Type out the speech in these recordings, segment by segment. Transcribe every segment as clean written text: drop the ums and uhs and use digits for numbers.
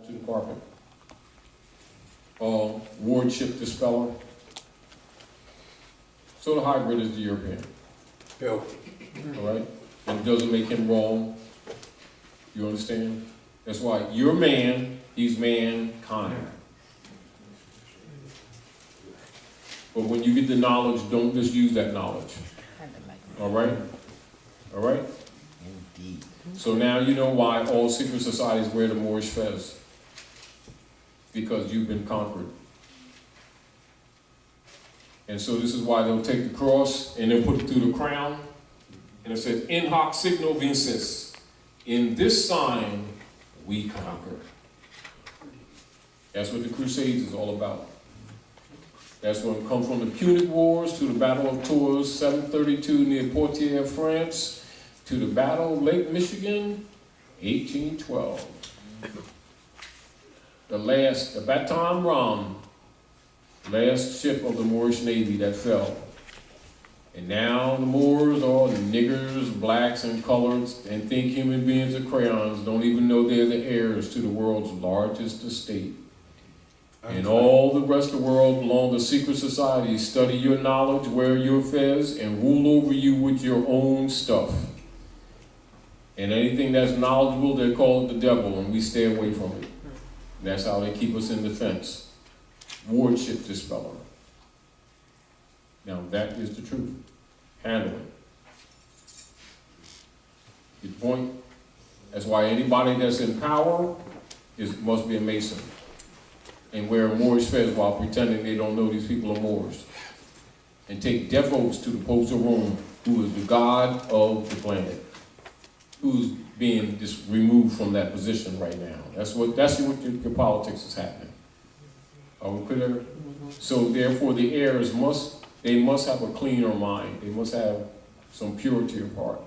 to the carpet. Wardship Disspeller. So the hybrid is the European. Yeah. All right? And it doesn't make him wrong. You understand? That's why you're man, he's mankind. But when you get the knowledge, don't misuse that knowledge. All right? All right? Indeed. So now you know why all secret societies wear the Moorish fez. Because you've been conquered. And so this is why they'll take the cross and they'll put it through the crown. And it says, in hoc signo vinces. In this sign, we conquer. That's what the Crusades is all about. That's when it comes from the Punic Wars to the Battle of Tours, 732 near Poitiers, France, to the Battle of Lake Michigan, 1812. The Baton Ram, last ship of the Moorish Navy that fell. And now the Moors are the niggers, blacks, and coloreds, and think human beings are crayons, don't even know they're the heirs to the world's largest estate. And all the rest of the world belong to secret societies, study your knowledge, wear your fez, and rule over you with your own stuff. And anything that's knowledgeable, they call it the devil, and we stay away from it. And that's how they keep us in defense. Wardship Disspeller. Now that is the truth. Handle it. Get the point? That's why anybody that's in power must be a Mason and wear a Moorish fez while pretending they don't know these people are Moors. And take death oaths to the Pope of Rome, who is the god of the planet, who's being just removed from that position right now. That's what your politics is happening. Are we clear? Mm-hmm. So therefore the heirs must have a cleaner mind. They must have some purity of heart.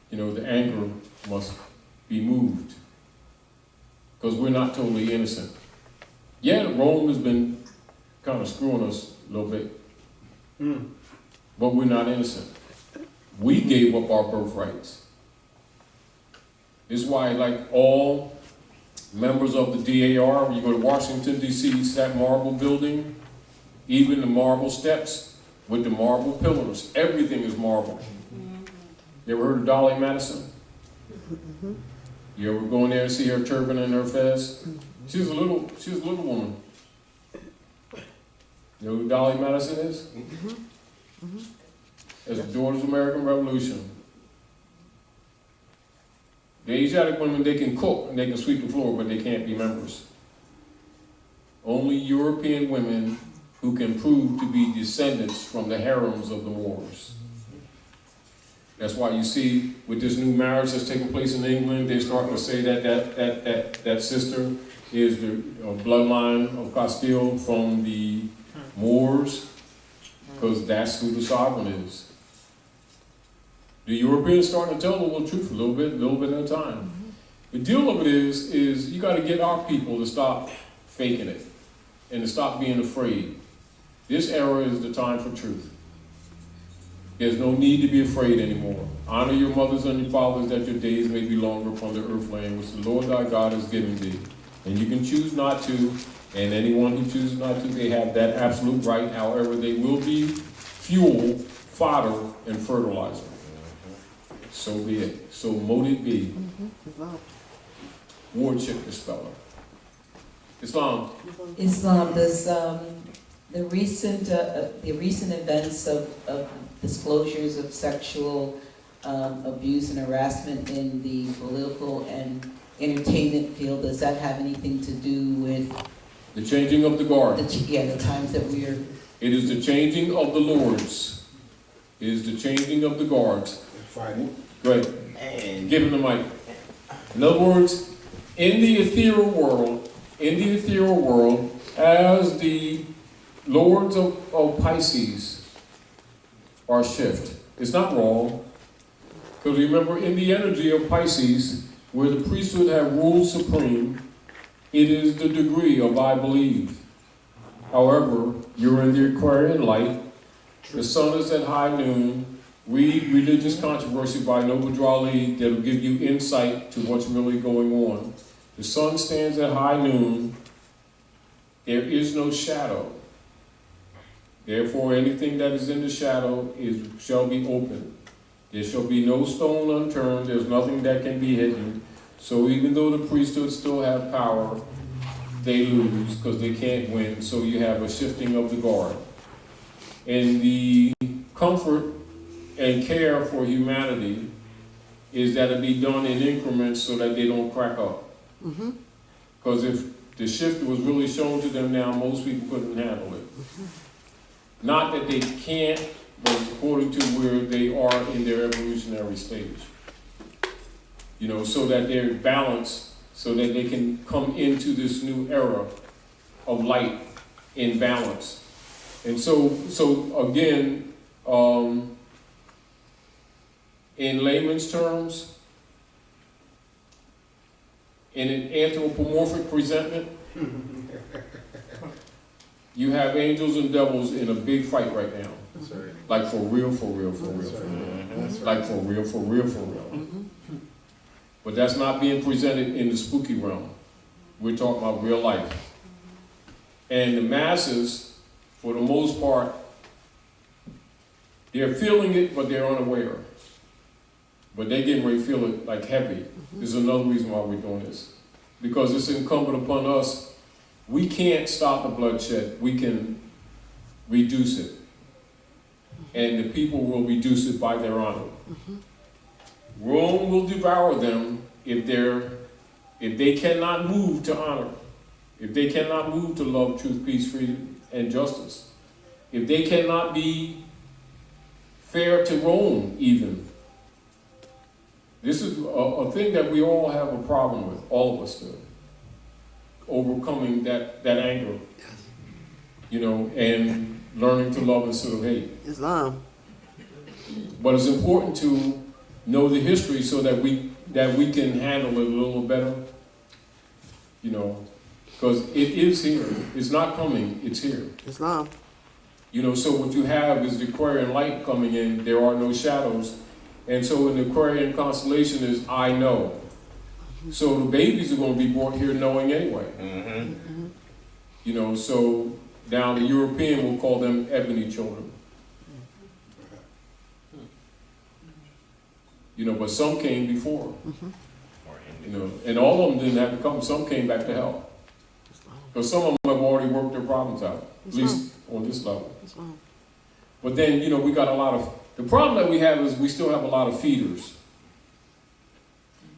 You know, the anger must be moved. Because we're not totally innocent. Yeah, Rome has been kind of screwing us a little bit. But we're not innocent. We gave up our birthrights. This is why, like all members of the DAR, when you go to Washington, D.C., it's that marble building, even the marble steps with the marble pillars, everything is marble. You ever heard of Dolly Madison? You ever go in there and see her turban and her fez? She was a little woman. You know who Dolly Madison is? As the Daughters of the American Revolution. The Asiatic women, they can cook and they can sweep the floor, but they can't be members. Only European women who can prove to be descendants from the harems of the Moors. That's why you see with this new marriage that's taking place in England, they're starting to say that sister is the bloodline of Castile from the Moors, because that's who the sovereign is. The Europeans starting to tell the little truth a little bit at a time. The deal of it is you got to get our people to stop faking it and to stop being afraid. This era is the time for truth. There's no need to be afraid anymore. Honor your mothers and your fathers that your days may be longer upon the earth land which the Lord thy God has given thee. And you can choose not to, and anyone who chooses not to, they have that absolute right. However, they will be fuel, fodder, and fertilizer. So be it. So mote it be. Wardship Disspeller. Islam. Does the recent events of disclosures of sexual abuse and harassment in the political and entertainment field, does that have anything to do with the changing of the guard? The times that we are. It is the changing of the lords. It is the changing of the guards. Great. Give him the mic. In other words, in the ethereal world, as the lords of Pisces are shift. It's not wrong. Because remember, in the energy of Pisces, where the priesthood have ruled supreme, it is the degree of I believe. However, you're in the Aquarian light. The sun is at high noon. Read Religious Controversy by Noble Drawley that'll give you insight to what's really going on. The sun stands at high noon. There is no shadow. Therefore, anything that is in the shadow shall be open. There shall be no stone unturned. There's nothing that can be hidden. So even though the priesthood still have power, they lose because they can't win. So you have a shifting of the guard. And the comfort and care for humanity is that it be done in increments so that they don't crack up. Because if the shift was really shown to them now, most people couldn't handle it. Not that they can't, but according to where they are in their evolutionary stage. You know, so that they're balanced, so that they can come into this new era of light in balance. And so again, in layman's terms, in an anthropomorphic presentment, you have angels and devils in a big fight right now. That's right. Like for real, for real, for real, for real. That's right. Like for real, for real, for real. But that's not being presented in the spooky realm. We're talking about real life. And the masses, for the most part, they're feeling it, but they're unaware. But they're getting ready to feel it like heavy. This is another reason why we're doing this. Because it's incumbent upon us. We can't stop the bloodshed. We can reduce it. And the people will reduce it by their honor. Rome will devour them if they cannot move to honor. If they cannot move to love, truth, peace, freedom, and justice. If they cannot be fair to Rome even. This is a thing that we all have a problem with, all of us do. Overcoming that anger, you know, and learning to love instead of hate. Islam. But it's important to know the history so that we can handle it a little better, you know, because it is here. It's not coming, it's here. Islam. You know, so what you have is the Aquarian light coming in, there are no shadows, and so in the Aquarian constellation is I know. So the babies are going to be brought here knowing anyway. You know, so now the European will call them ebony children. You know, but some came before. You know, and all of them didn't have to come. Some came back to help. Because some of them have already worked their problems out, at least on this level. But then, you know, we got a lot of, the problem that we have is we still have a lot of feeders.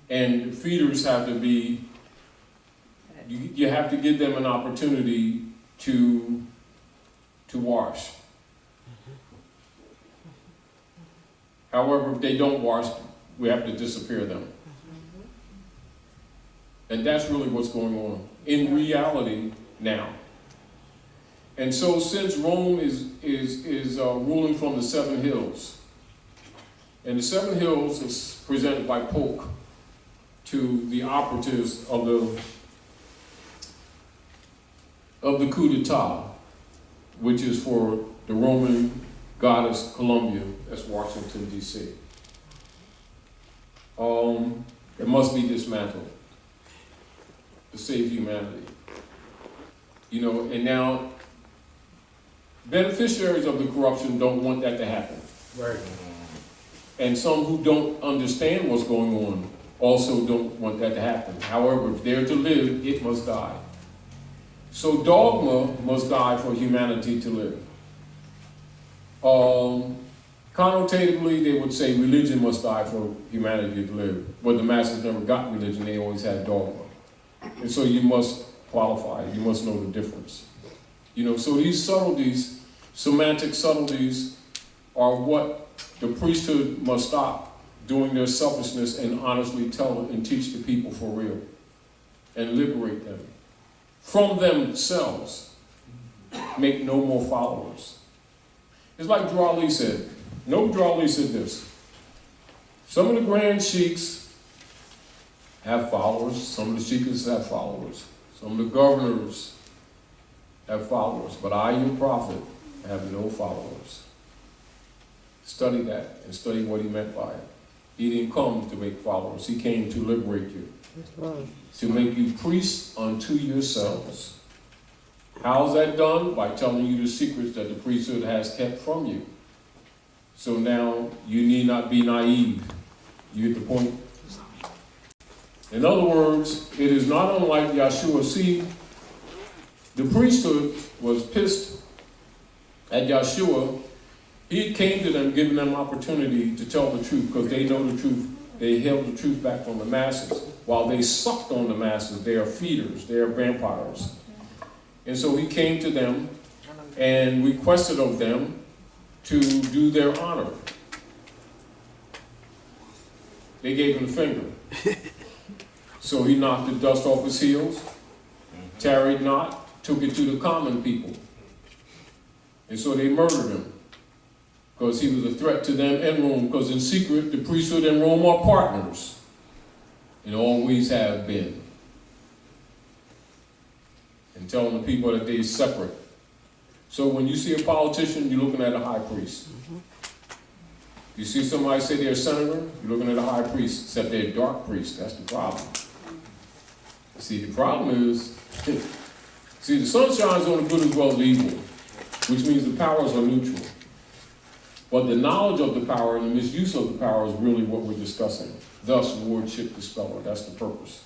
And feeders have to be, you have to give them an opportunity to wash. However, if they don't wash, we have to disappear them. And that's really what's going on in reality now. And so since Rome is ruling from the Seven Hills, and the Seven Hills is presented by Polk to the operatives of the coup d'etat, which is for the Roman goddess Columbia, that's Washington, D.C. It must be dismantled to save humanity. You know, and now beneficiaries of the corruption don't want that to happen. Right. And some who don't understand what's going on also don't want that to happen. However, if they're to live, it must die. So dogma must die for humanity to live. Connotatively, they would say religion must die for humanity to live. But the masses never got religion, they always had dogma. And so you must qualify, you must know the difference. You know, so these subtleties, semantic subtleties, are what the priesthood must stop doing their selfishness and honestly tell and teach the people for real and liberate them from themselves. Make no more followers. It's like Drawley said. No, Drawley said this. Some of the grand sheiks have followers. Some of the sheiks have followers. Some of the governors have followers. But I, your prophet, have no followers. Study that and study what he meant by it. He didn't come to make followers. He came to liberate you. To make you priests unto yourselves. How's that done? By telling you the secrets that the priesthood has kept from you. So now you need not be naive. You get the point? In other words, it is not unlike Yeshua. See, the priesthood was pissed at Yeshua. He came to them, giving them opportunity to tell the truth, because they know the truth. They held the truth back from the masses. While they sucked on the masses, they are feeders, they are vampires. And so he came to them and requested of them to do their honor. They gave him the finger. So he knocked the dust off his heels, tarried not, took it to the common people. And so they murdered him, because he was a threat to them and Rome, because in secret, the priesthood and Rome are partners, and always have been. And telling the people that they're separate. So when you see a politician, you're looking at a high priest. You see somebody say they're a senator, you're looking at a high priest, except they're a dark priest. That's the problem. See, the problem is, see, the sun shines on the good as well as the evil, which means the powers are neutral. But the knowledge of the power and the misuse of the power is really what we're discussing. Thus, Wardship Disspeller, that's the purpose.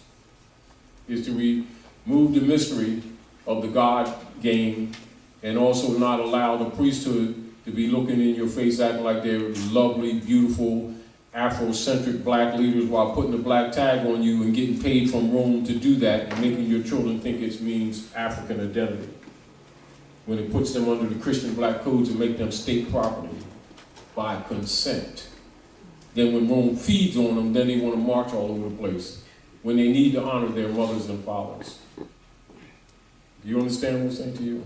Is to remove the mystery of the God game and also not allow the priesthood to be looking in your face acting like they're lovely, beautiful, Afrocentric black leaders while putting the black tag on you and getting paid from Rome to do that and making your children think it means African identity. When it puts them under the Christian black codes and make them state property by consent. Then when Rome feeds on them, then they want to march all over the place. When they need to honor their mothers and fathers. Do you understand what I'm saying to you?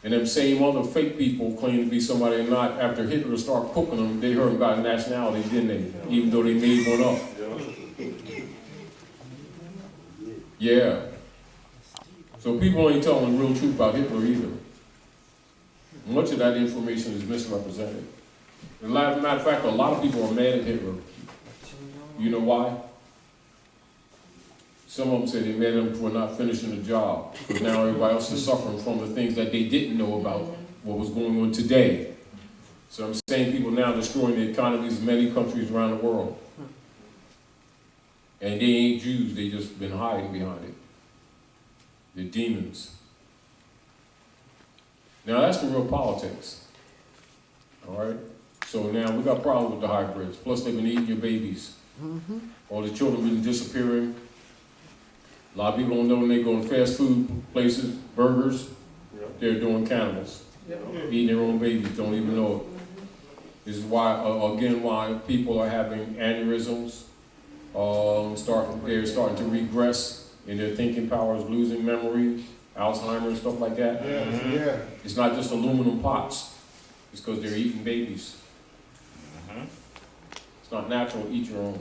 And them same other fake people claim to be somebody they're not. After Hitler started cooking them, they heard about nationality, didn't they? Even though they made one up. Yeah. So people ain't telling the real truth about Hitler either. Much of that information is misrepresented. As a matter of fact, a lot of people are mad at Hitler. You know why? Some of them say they mad at him for not finishing the job, because now everybody else is suffering from the things that they didn't know about what was going on today. So I'm saying people now destroying the economies of many countries around the world. And they ain't Jews, they just been hiding behind it. They're demons. Now that's the real politics. All right? So now we got problems with the hybrids. Plus they've been eating your babies. All the children been disappearing. A lot of people don't know when they go to fast food places, burgers, they're doing cannibals. Eating their own babies, don't even know it. This is why, again, why people are having aneurysms, they're starting to regress in their thinking powers, losing memory, Alzheimer's, stuff like that. It's not just aluminum pots. It's because they're eating babies. It's not natural, eat your own.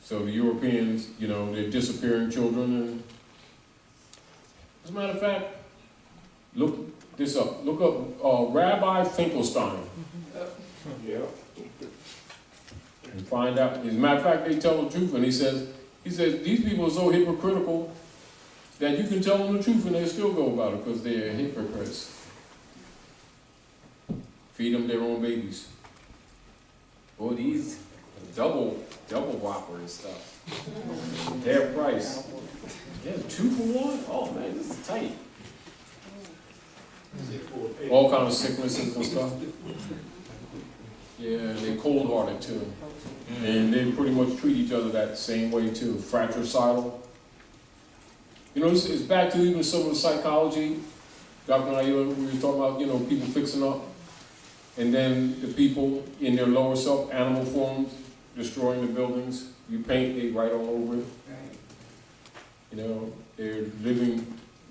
So the Europeans, you know, they're disappearing children. And as a matter of fact, look this up. Look up Rabbi Finkelstein. And find out. As a matter of fact, they tell the truth. And he says, these people are so hypocritical that you can tell them the truth and they still go about it because they're hypocrites. Feed them their own babies. Boy, these double whopper and stuff. Their price. Yeah, 2 for 1? Oh man, this is tight. All kind of sicknesses and stuff. Yeah, they're cold-hearted too. And they pretty much treat each other that same way too, fratricidal. You know, it's back to even some of the psychology. Dr. Naila, we were talking about, you know, people fixing up. And then the people in their lower self, animal forms, destroying the buildings. You paint, they write all over it. You know, they're living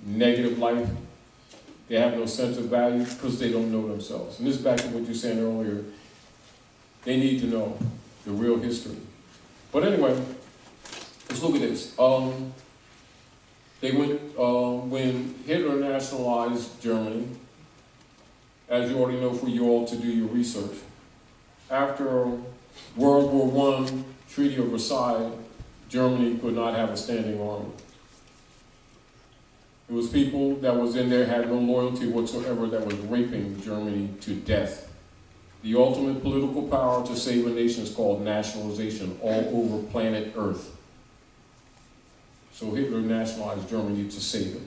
negative life. They have no sense of value because they don't know themselves. And this is back to what you were saying earlier. They need to know the real history. But anyway, let's look at this. They went, when Hitler nationalized Germany, as you already know for you all to do your research, after World War I, Treaty of Versailles, Germany could not have a standing army. It was people that was in there had no loyalty whatsoever that was raping Germany to death. The ultimate political power to save a nation is called nationalization all over planet Earth. So Hitler nationalized Germany to save it.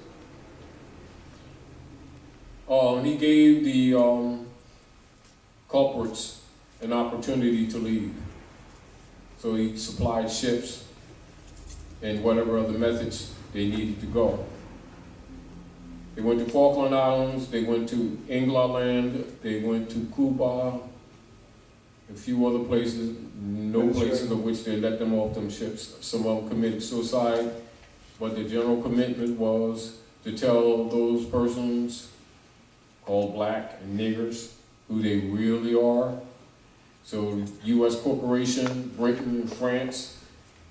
He gave the culprits an opportunity to leave. So he supplied ships and whatever other methods they needed to go. They went to Falkland Islands, they went to England, they went to Cuba, a few other places, no places of which they let them off them ships. Some of them committed suicide, but the general commitment was to tell those persons called black and niggers who they really are. So U.S. corporation, Britain and France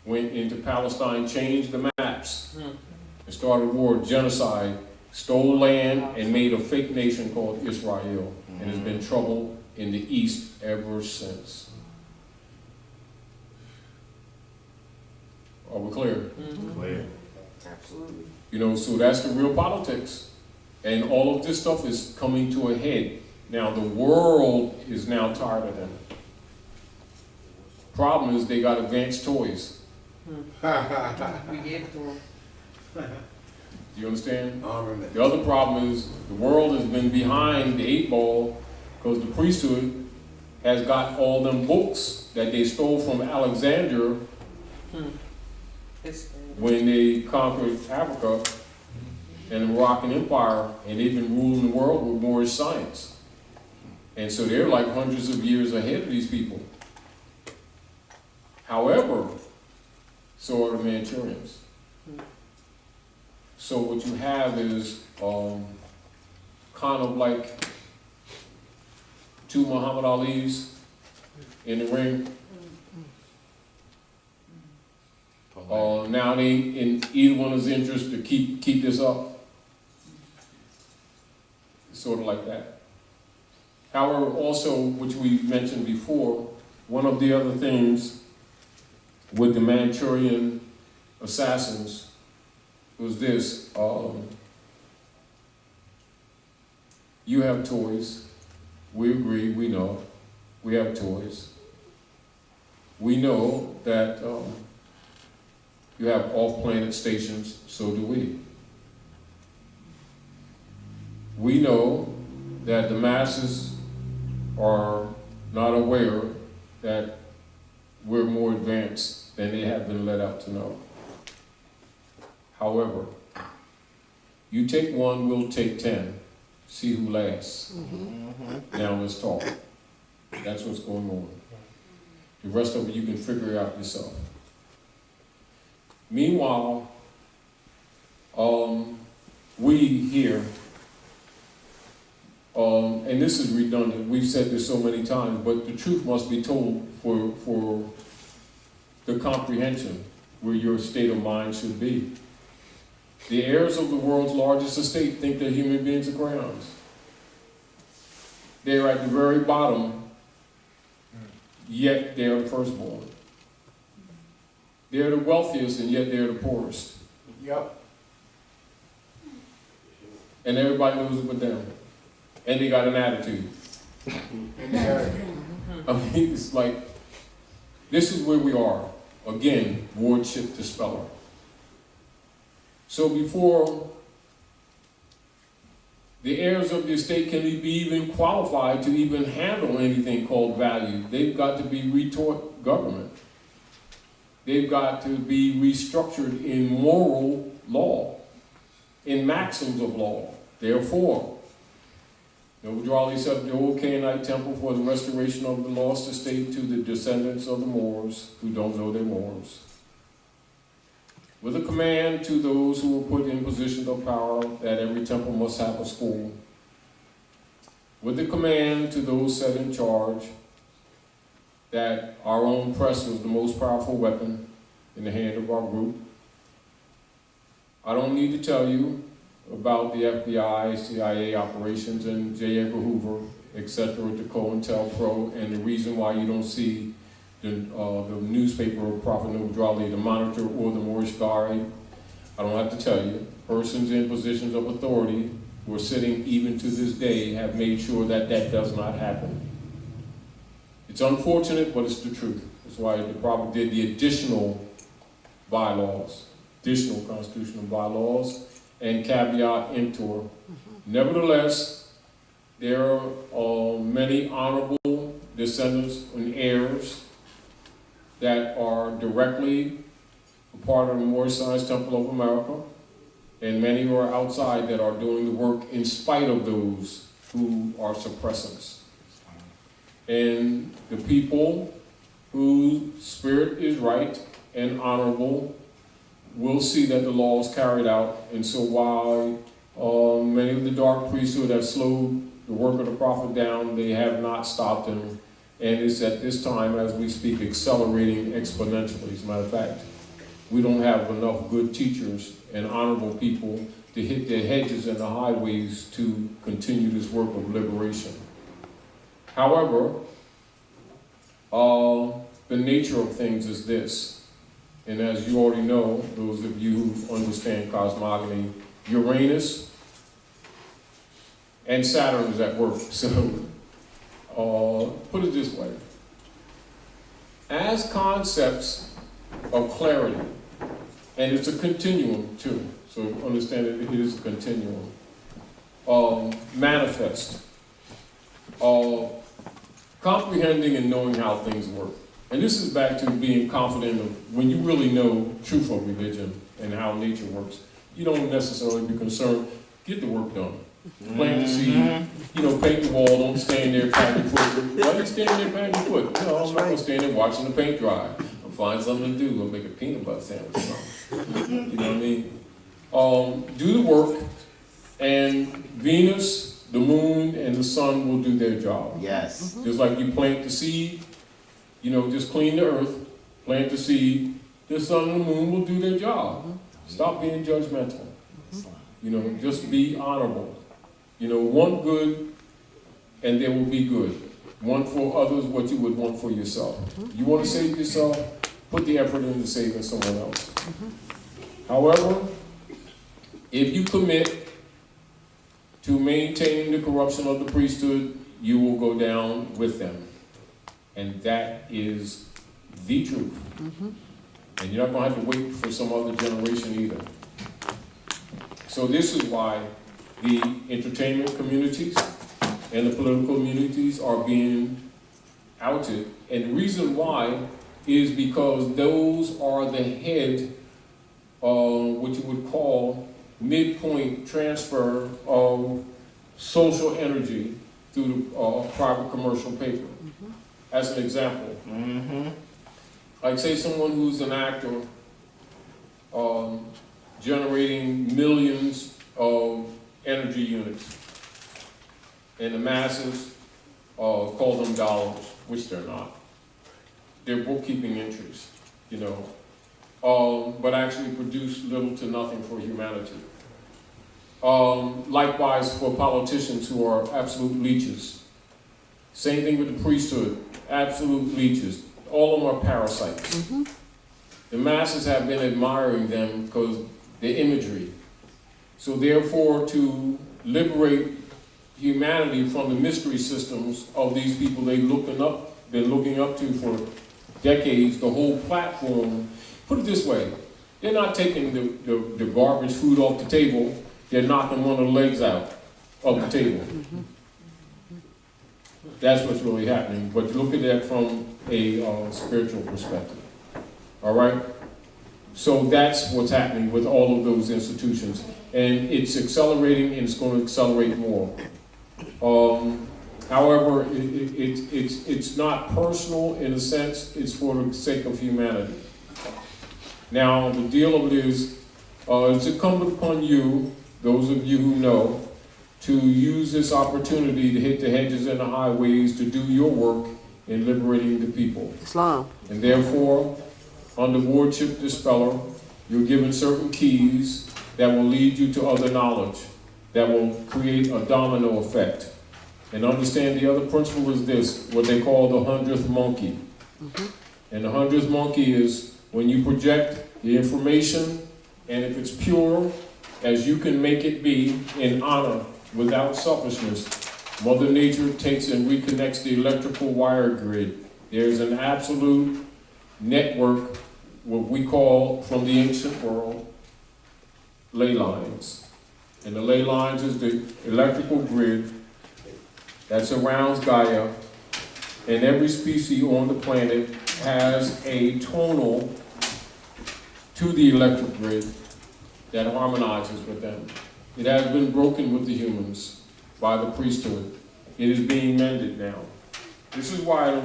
went into Palestine, changed the maps, and started war, genocide, stole land, and made a fake nation called Israel, and has been trouble in the East ever since. Are we clear? Clear. Absolutely. You know, so that's the real politics. And all of this stuff is coming to a head. Now, the world is now tired of them. Problem is they got advanced toys. We gave it to them. Do you understand? Armament. The other problem is the world has been behind the 8 ball because the priesthood has got all them books that they stole from Alexander when they conquered Africa and the Moroccan Empire, and they've been ruling the world with Moorish science. And so they're like hundreds of years ahead of these people. However, so are the Manchurians. So what you have is kind of like 2 Muhammad Alis in the ring. Now they in either one is interest to keep this up. Sort of like that. However, also, which we mentioned before, one of the other things with the Manchurian assassins was this. You have toys. We agree, we know. We have toys. We know that you have off-planet stations, so do we. We know that the masses are not aware that we're more advanced than they have been let out to know. However, you take one, we'll take 10. See who lasts. Now let's talk. That's what's going on. The rest of it you can figure out yourself. Meanwhile, we here, and this is redundant, we've said this so many times, but the truth must be told for the comprehension where your state of mind should be. The heirs of the world's largest estate think that human beings are crayons. They're at the very bottom, yet they're the firstborn. They're the wealthiest, and yet they're the poorest. Yep. And everybody knows it but them. And they got an attitude. I mean, it's like, this is where we are. Again, Wardship Disspeller. So before the heirs of the estate can be even qualified to even handle anything called value, they've got to be retaught government. They've got to be restructured in moral law, in maxims of law. Therefore, Novadrali set up the old Canaanite temple for the restoration of the lost estate to the descendants of the Moors who don't know their Moors. With a command to those who were put in positions of power that every temple must have a school. With the command to those set in charge that our own press was the most powerful weapon in the hand of our group. I don't need to tell you, about the FBI, CIA operations, and J. Edgar Hoover, etc., to COINTELPRO, and the reason why you don't see the newspaper of Prophet Noble, the Monitor, or the Moorish Guide. I don't have to tell you, persons in positions of authority who are sitting even to this day have made sure that that does not happen. It's unfortunate, but it's the truth. That's why the Prophet did the additional bylaws, additional constitutional bylaws, and caveat emptor. Nevertheless, there are many honorable descendants and heirs that are directly a part of the Moorish Science Temple of America, and many who are outside that are doing the work in spite of those who are suppressants. And the people whose spirit is right and honorable will see that the law is carried out. And so while many of the dark priesthood have slowed the work of the prophet down, they have not stopped him. And it's at this time, as we speak, accelerating exponentially. As a matter of fact, we don't have enough good teachers and honorable people to hit the hedges and the highways to continue this work of liberation. However, the nature of things is this. And as you already know, those of you who understand cosmogony, Uranus and Saturn is at work. So, put it this way. As concepts of clarity, and it's a continuum too, so understand that it is a continuum, manifest, comprehending and knowing how things work. And this is back to being confident of when you really know truth of religion and how nature works. You don't necessarily be concerned. Get the work done. Plant the seed. Paint the wall. Don't stand there patting your foot. Why are you standing there patting your foot? No, I'm not going to stand there watching the paint dry. I'll find something to do. I'll make a peanut butter sandwich or something. You know what I mean? Do the work, and Venus, the moon, and the sun will do their job. Yes. Just like you plant the seed, just clean the earth, plant the seed, the sun and the moon will do their job. Stop being judgmental. Just be honorable. Want good, and there will be good. Want for others what you would want for yourself. You want to save yourself, put the effort into saving someone else. However, if you commit to maintaining the corruption of the priesthood, you will go down with them. And that is the truth. And you're not going to have to wait for some other generation either. So this is why the entertainment communities and the political communities are being outed. And the reason why is because those are the head of what you would call midpoint transfer of social energy through the private commercial paper. As an example, like say someone who's an actor generating millions of energy units, and the masses call them dollars, which they're not. They're bookkeeping entries, but actually produce little to nothing for humanity. Likewise for politicians who are absolute leeches. Same thing with the priesthood, absolute leeches. All of them are parasites. The masses have been admiring them because their imagery. So therefore, to liberate humanity from the mystery systems of these people they've been looking up to for decades, the whole platform, put it this way, they're not taking the garbage food off the table, they're knocking one of the legs out of the table. That's what's really happening, but look at that from a spiritual perspective. All right? So that's what's happening with all of those institutions. And it's accelerating, and it's going to accelerate more. However, it's not personal in a sense, it's for the sake of humanity. Now, the deal of it is, it's incumbent upon you, those of you who know, to use this opportunity to hit the hedges and the highways to do your work in liberating the people. Islam. And therefore, under Wardship Disspeller, you're given certain keys that will lead you to other knowledge, that will create a domino effect. And understand the other principle is this, what they call the 100th monkey. And the 100th monkey is when you project the information, and if it's pure, as you can make it be, in honor, without selfishness, Mother Nature takes and reconnects the electrical wire grid. There's an absolute network, what we call from the ancient world, ley lines. And the ley lines is the electrical grid that surrounds Gaia, and every species on the planet has a tonal to the electric grid that harmonizes with them. It has been broken with the humans by the priesthood. It is being mended now. This is why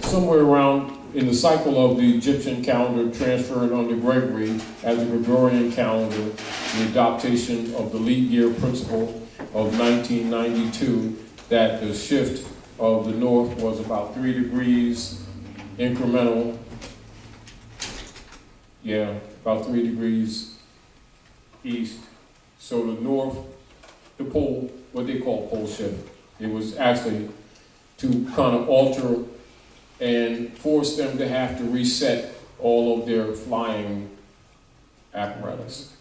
somewhere around in the cycle of the Egyptian calendar transferred under Gregory as the Gregorian calendar, the adaptation of the leap year principle of 1992, that the shift of the north was about 3 degrees incremental. Yeah, about 3 degrees east. So the north, the pole, what they call pole shift, it was actually to kind of alter and force them to have to reset all of their flying apparatus,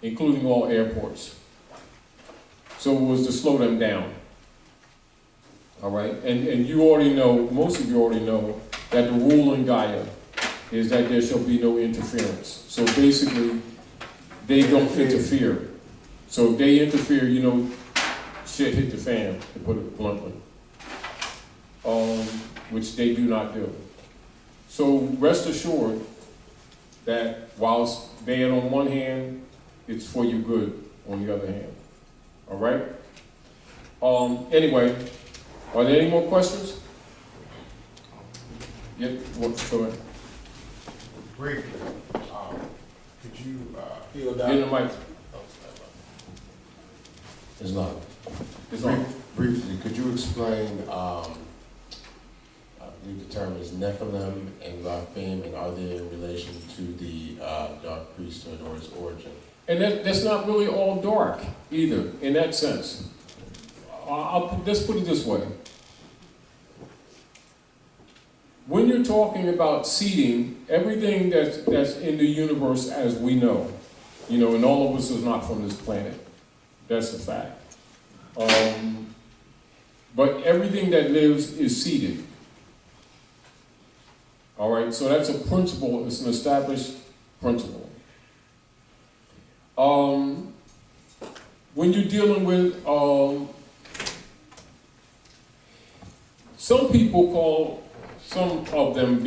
including all airports. So it was to slow them down. All right, and you already know, most of you already know, that the rule in Gaia is that there shall be no interference. So basically, they don't interfere. So if they interfere, you know, shit hit the fan, to put it bluntly. Which they do not do. So rest assured that whilst bad on one hand, it's for your good on the other hand. All right? Anyway, are there any more questions? Yeah, go ahead. Briefly, could you, Get in the mic. it's not, It's on. briefly, could you explain, I believe the term is Nephilim and R.A.M, and are they in relation to the dark priesthood or its origin? And that's not really all dark either, in that sense. Let's put it this way. When you're talking about seeding, everything that's in the universe as we know, you know, and all of us is not from this planet. That's a fact. But everything that lives is seeded. All right, so that's a principle, it's an established principle. When you're dealing with, some people call some of them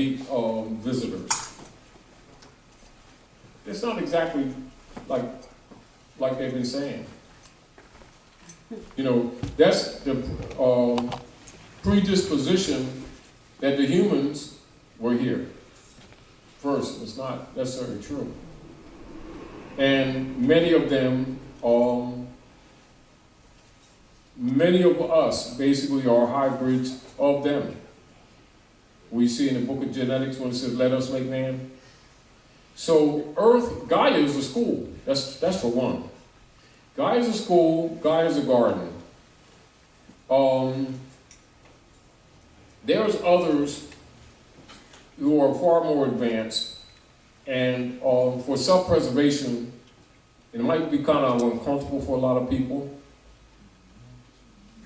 visitors. It's not exactly like they've been saying. You know, that's the predisposition that the humans were here first. It's not necessarily true. And many of them, many of us basically are hybrids of them. We see in the book of genetics when it says, let us make man. So Gaia is a school. That's for one. Gaia is a school, Gaia is a garden. There's others who are far more advanced, and for self-preservation, it might be kind of uncomfortable for a lot of people,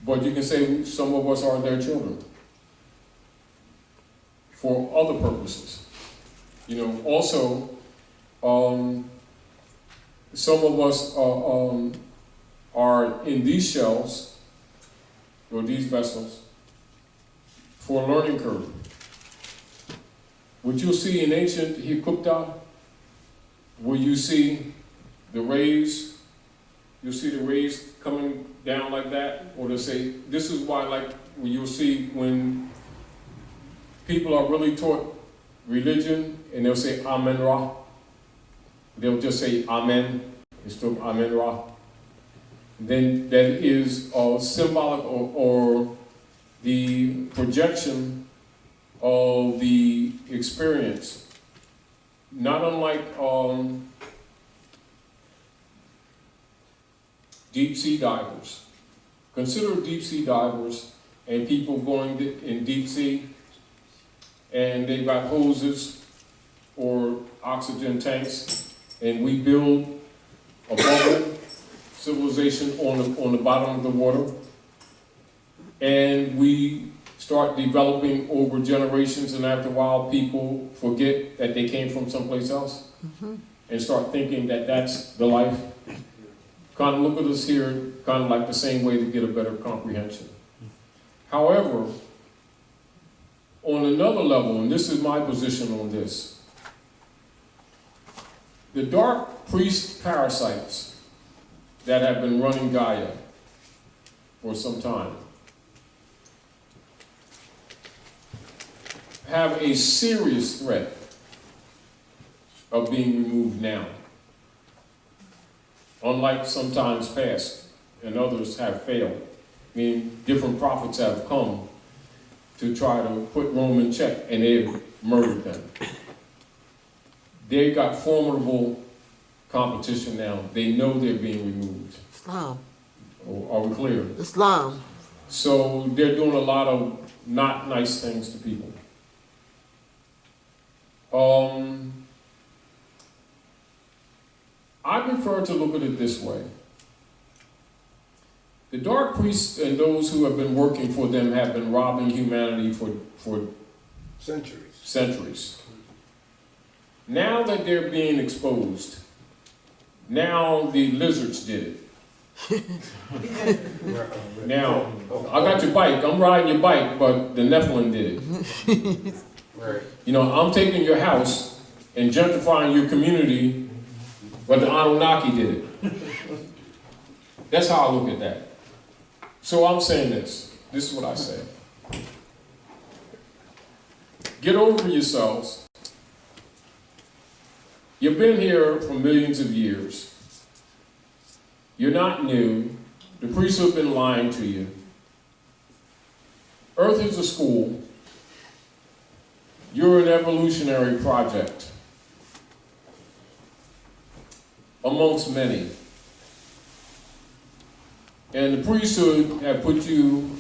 but you can say some of us are their children for other purposes. You know, also, some of us are in these shells, or these vessels, for a learning curve. What you'll see in ancient Hikupta, where you see the rays, you'll see the rays coming down like that, or they'll say, this is why, like, when you'll see when people are really taught religion, and they'll say Amen Ra, they'll just say Amen, instead of Amen Ra. Then that is symbolic or the projection of the experience not unlike deep sea divers. Consider deep sea divers and people going in deep sea, and they've got hoses or oxygen tanks, and we build a bubble civilization on the bottom of the water, and we start developing over generations, and after a while people forget that they came from someplace else and start thinking that that's the life. Kind of look at us here, kind of like the same way to get a better comprehension. However, on another level, and this is my position on this, the dark priest parasites that have been running Gaia for some time have a serious threat of being removed now. Unlike sometimes past, and others have failed. I mean, different prophets have come to try to put Rome in check, and they've murdered them. They got formidable competition now. They know they're being removed. Islam. Are we clear? Islam. So they're doing a lot of not nice things to people. I prefer to look at it this way. The dark priests and those who have been working for them have been robbing humanity for centuries. Now that they're being exposed, now the lizards did it. Now, I got your bike, I'm riding your bike, but the Nephilim did it. Right. You know, I'm taking your house and gentrifying your community, but the Anunnaki did it. That's how I look at that. So I'm saying this. This is what I say. Get over yourselves. You've been here for millions of years. You're not new. The priests have been lying to you. Earth is a school. You're an evolutionary project amongst many. And the priesthood have put you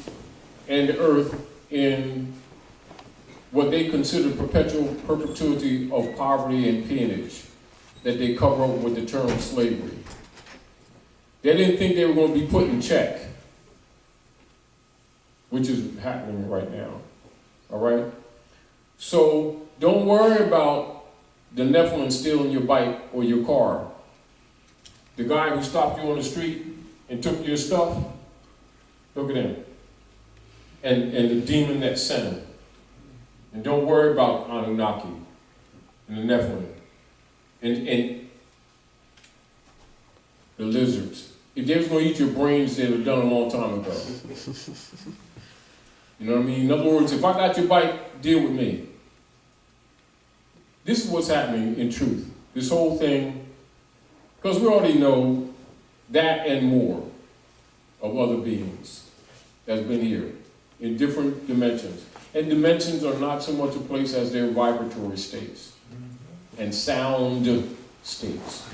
and the earth in what they consider perpetuity of poverty and peonage that they cover up with the term slavery. They didn't think they were going to be put in check, which is happening right now. All right? So don't worry about the Nephilim stealing your bike or your car. The guy who stopped you on the street and took your stuff, look at him. And the demon that sent him. And don't worry about Anunnaki and the Nephilim and the lizards. If they was going to eat your brains, they'd have done it a long time ago. You know what I mean? In other words, if I got your bike, deal with me. This is what's happening in truth. This whole thing, because we already know that and more of other beings that's been here in different dimensions. And dimensions are not so much a place as their vibratory states and sound states.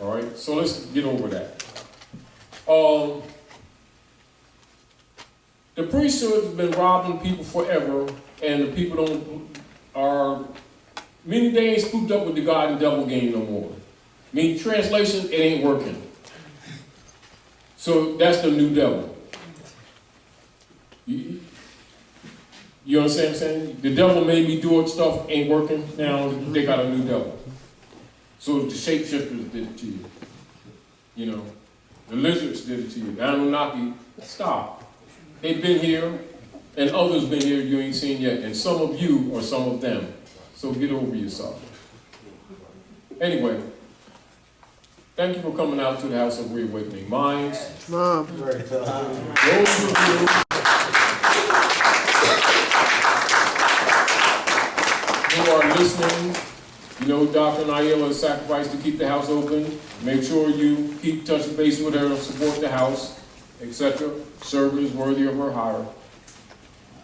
All right, so let's get over that. The priesthood has been robbing people forever, and the people meaning they ain't spooked up with the God and devil game no more. Meaning translation, it ain't working. So that's the new devil. You understand what I'm saying? The devil made me do it, stuff ain't working, now they got a new devil. So the shapeshifters did it to you. You know, the lizards did it to you. The Anunnaki, stop. They've been here, and others been here you ain't seen yet, and some of you or some of them. So get over yourself. Anyway, thank you for coming out to the House of Reawakening Minds. Islam. Those of you who are listening, you know Dr. Naila has sacrificed to keep the house open. Make sure you keep touching base with her, support the house, etc. Service worthy of her hire.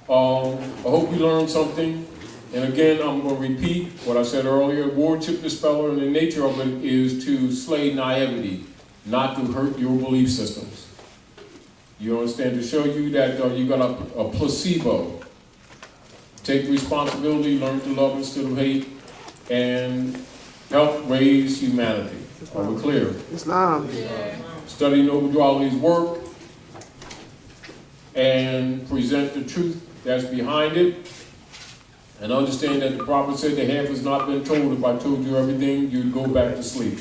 I hope you learned something. And again, I'm going to repeat what I said earlier. Wardship Disspeller, and the nature of it is to slay naivety, not to hurt your belief systems. You understand? To show you that you got a placebo. Take responsibility, learn to love instead of hate, and help raise humanity. Are we clear? Islam. Study Noble Dwali's work and present the truth that's behind it. And understand that the prophet said the half has not been told. If I told you everything, you'd go back to sleep.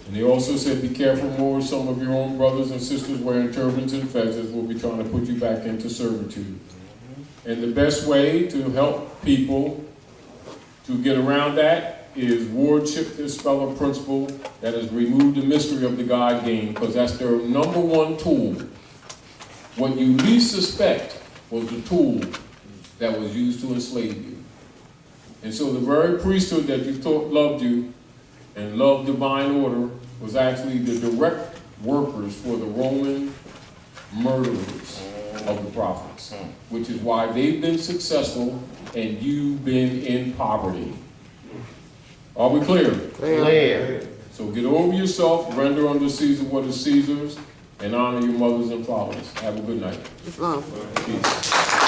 And he also said, be careful, more. Some of your own brothers and sisters wearing turbans and feathers will be trying to put you back into servitude. And the best way to help people to get around that is Wardship Disspeller principle that has removed the mystery of the God game, because that's their number one tool. What you least suspect was the tool that was used to enslave you. And so the very priesthood that you thought loved you and loved divine order was actually the direct workers for the Roman murderers of the prophets, which is why they've been successful and you've been in poverty. Are we clear? Clear. So get over yourself, render unto Caesar what is Caesar's, and honor your mothers and fathers. Have a good night. Islam. Peace.